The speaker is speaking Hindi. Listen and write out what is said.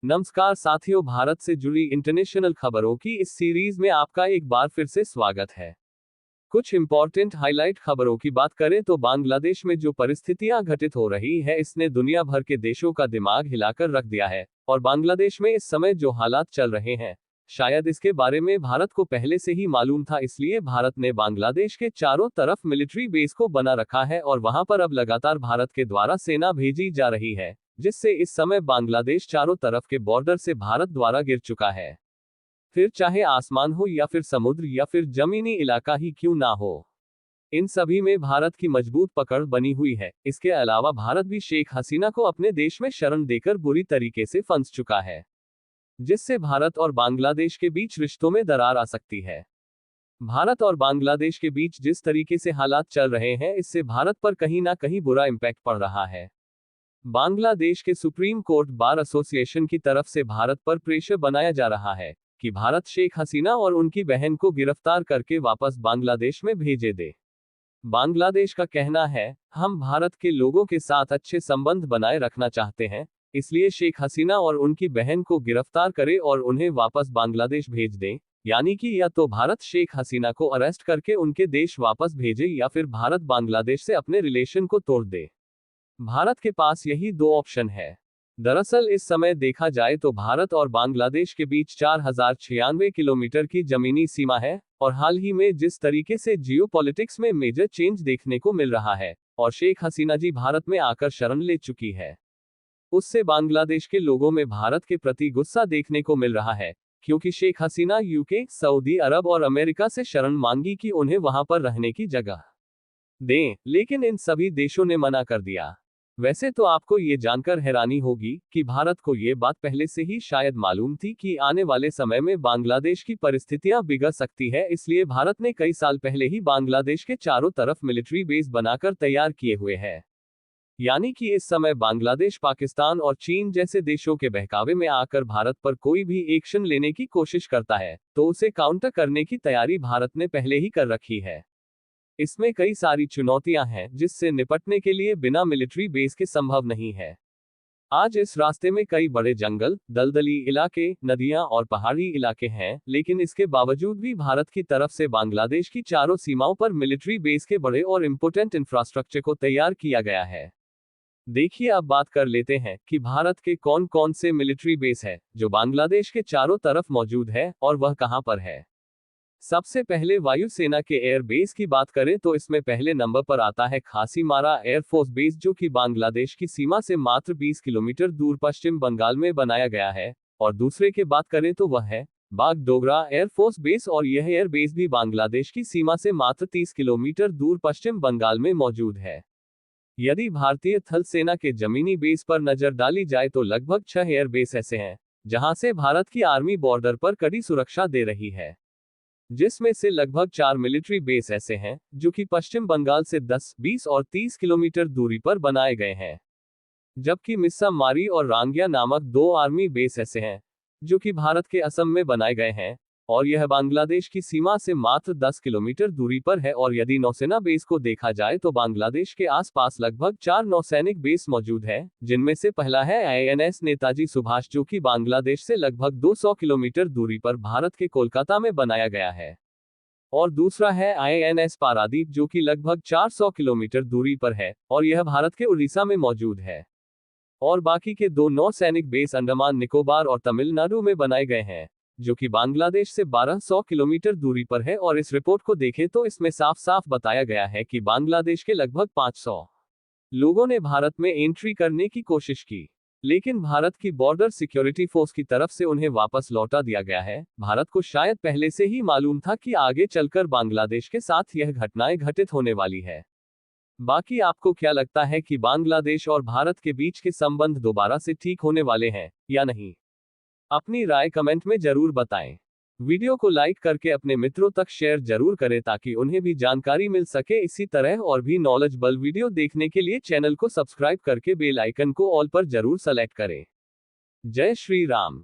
नमस्कार साथियों, भारत से जुड़ी इंटरनेशनल खबरों की इस सीरीज में आपका एक बार फिर से स्वागत है। कुछ इंपॉर्टेंट हाईलाइट खबरों की बात करें तो बांग्लादेश में जो परिस्थितियां घटित हो रही है इसने दुनिया भर के देशों का दिमाग हिलाकर रख दिया है। और बांग्लादेश में इस समय जो हालात चल रहे हैं, शायद इसके बारे में भारत को पहले से ही मालूम था। इसलिए भारत ने बांग्लादेश के चारों तरफ मिलिट्री बेस को बना रखा है और वहां पर अब लगातार भारत के द्वारा सेना भेजी जा रही है, जिससे इस समय बांग्लादेश चारों तरफ के बॉर्डर से भारत द्वारा घिर चुका है। फिर चाहे आसमान हो या फिर समुद्र या फिर जमीनी इलाका ही क्यों ना हो, इन सभी में भारत की मजबूत पकड़ बनी हुई है। इसके अलावा भारत भी शेख हसीना को अपने देश में शरण देकर बुरी तरीके से फंस चुका है, जिससे भारत और बांग्लादेश के बीच रिश्तों में दरार आ सकती है। भारत और बांग्लादेश के बीच जिस तरीके से हालात चल रहे हैं, इससे भारत पर कहीं ना कहीं बुरा इम्पैक्ट पड़ रहा है। बांग्लादेश के सुप्रीम कोर्ट बार एसोसिएशन की तरफ से भारत पर प्रेशर बनाया जा रहा है कि भारत शेख हसीना और उनकी बहन को गिरफ्तार करके वापस बांग्लादेश में भेजे दे। बांग्लादेश का कहना है, हम भारत के लोगों के साथ अच्छे संबंध बनाए रखना चाहते हैं, इसलिए शेख हसीना और उनकी बहन को गिरफ्तार करे और उन्हें वापस बांग्लादेश भेज दें। यानी कि या तो भारत शेख हसीना को अरेस्ट करके उनके देश वापस भेजे या फिर भारत बांग्लादेश से अपने रिलेशन को तोड़ दे। भारत के पास यही दो ऑप्शन है। दरअसल इस समय देखा जाए तो भारत और बांग्लादेश के बीच 4096 किलोमीटर की जमीनी सीमा है, और हाल ही में जिस तरीके से जियोपॉलिटिक्स में मेजर चेंज देखने को मिल रहा है और शेख हसीना जी भारत में आकर शरण ले चुकी है, उससे बांग्लादेश के लोगों में भारत के प्रति गुस्सा देखने को मिल रहा है, क्योंकि शेख हसीना यूके, सऊदी अरब और अमेरिका से शरण मांगी कि उन्हें वहां पर रहने की जगह दें, लेकिन इन सभी देशों ने मना कर दिया। वैसे तो आपको ये जानकर हैरानी होगी कि भारत को ये बात पहले से ही शायद मालूम थी कि आने वाले समय में बांग्लादेश की परिस्थितियां बिगड़ सकती है, इसलिए भारत ने कई साल पहले ही बांग्लादेश के चारों तरफ मिलिट्री बेस बनाकर तैयार किए हुए है। यानी कि इस समय बांग्लादेश पाकिस्तान और चीन जैसे देशों के बहकावे में आकर भारत पर कोई भी एक्शन लेने की कोशिश करता है तो उसे काउंटर करने की तैयारी भारत ने पहले ही कर रखी है। इसमें कई सारी चुनौतियां हैं जिससे निपटने के लिए बिना मिलिट्री बेस के संभव नहीं है। आज इस रास्ते में कई बड़े जंगल, दलदली इलाके, नदियां और पहाड़ी इलाके हैं, लेकिन इसके बावजूद भी भारत की तरफ से बांग्लादेश की चारों सीमाओं पर मिलिट्री बेस के बड़े और इंपोर्टेंट इंफ्रास्ट्रक्चर को तैयार किया गया है। देखिए, अब बात कर लेते हैं कि भारत के कौन कौन से मिलिट्री बेस है जो बांग्लादेश के चारों तरफ मौजूद है और वह कहां पर है। सबसे पहले वायुसेना के एयर बेस की बात करें तो इसमें पहले नंबर पर आता है खासीमारा एयरफोर्स बेस, जो कि बांग्लादेश की सीमा से मात्र 20 किलोमीटर दूर पश्चिम बंगाल में बनाया गया है। और दूसरे की बात करें तो वह है बागडोगरा एयरफोर्स बेस, और यह एयर बेस भी बांग्लादेश की सीमा से मात्र 30 किलोमीटर दूर पश्चिम बंगाल में मौजूद है। यदि भारतीय थल सेना के जमीनी बेस पर नजर डाली जाए तो लगभग 6 एयर बेस ऐसे हैं जहां से भारत की आर्मी बॉर्डर पर कड़ी सुरक्षा दे रही है, जिसमें से लगभग 4 मिलिट्री बेस ऐसे हैं जो कि पश्चिम बंगाल से 10, 20 और 30 किलोमीटर दूरी पर बनाए गए हैं, जबकि मिस्सा मारी और रांगिया नामक 2 आर्मी बेस ऐसे हैं जो कि भारत के असम में बनाए गए हैं, और यह बांग्लादेश की सीमा से मात्र 10 किलोमीटर दूरी पर है। और यदि नौसेना बेस को देखा जाए तो बांग्लादेश के आसपास लगभग 4 नौसैनिक बेस मौजूद है, जिनमें से पहला है आईएनएस नेताजी सुभाष, जो कि बांग्लादेश से लगभग 200 किलोमीटर दूरी पर भारत के कोलकाता में बनाया गया है, और दूसरा है आईएनएस पारादीप, जो कि लगभग 400 किलोमीटर दूरी पर है और यह भारत के उड़ीसा में मौजूद है। और बाकी के 2 नौसैनिक बेस अंडमान निकोबार और तमिलनाडु में बनाए गए हैं, जो कि बांग्लादेश से 1200 किलोमीटर दूरी पर है। और इस रिपोर्ट को देखें तो इसमें साफ साफ बताया गया है कि बांग्लादेश के लगभग 500 लोगों ने भारत में एंट्री करने की कोशिश की, लेकिन भारत की बॉर्डर सिक्योरिटी फोर्स की तरफ से उन्हें वापस लौटा दिया गया है। भारत को शायद पहले से ही मालूम था कि आगे चलकर बांग्लादेश के साथ यह घटनाएं घटित होने वाली है। बाकी आपको क्या लगता है कि बांग्लादेश और भारत के बीच के संबंध दोबारा से ठीक होने वाले हैं या नहीं? अपनी राय कमेंट में जरूर बताएं। वीडियो को लाइक करके अपने मित्रों तक शेयर जरूर करें ताकि उन्हें भी जानकारी मिल सके। इसी तरह और भी नॉलेजेबल वीडियो देखने के लिए चैनल को सब्सक्राइब करके बेल आइकन को ऑल पर जरूर सेलेक्ट करें। जय श्री राम।